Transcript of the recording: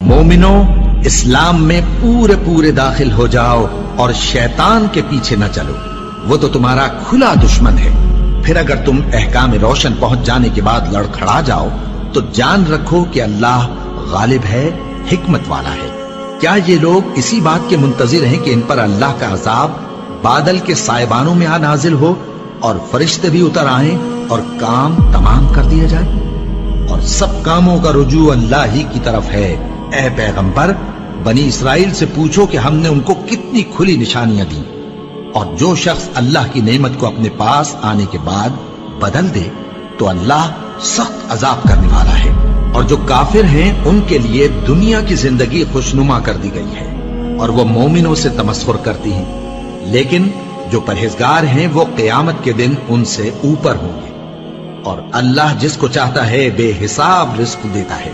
मोमिनो, इस्लाम में पूरे पूरे दाखिल हो जाओ और शैतान के पीछे न चलो, वो तो तुम्हारा खुला दुश्मन है। फिर अगर तुम अहकाम रोशन पहुंच जाने के बाद लड़खड़ा जाओ तो जान रखो कि अल्लाह गालिब है, हिकमत वाला है। क्या ये लोग इसी बात के मुंतजिर हैं कि इन पर अल्लाह का अजाब बादल के साइबानों में आ नाजिल हो और फरिश्ते भी उतर आए और काम तमाम कर दिया जाए? और सब कामों का रुजू अल्लाह ही की तरफ है। ए पैगंबर, बनी इसराइल से पूछो कि हमने उनको कितनी खुली निशानियां दी। और जो शख्स अल्लाह की नेमत को अपने पास आने के बाद बदल दे तो अल्लाह सख्त अजाब करने वाला है। और जो काफिर हैं उनके लिए दुनिया की जिंदगी खुशनुमा कर दी गई है और वो मोमिनों से तमस्खुर करती हैं, लेकिन जो परहेजगार हैं वो क़यामत के दिन उनसे ऊपर होंगे। और अल्लाह जिसको चाहता है बेहिसाब रिज़्क़ देता है।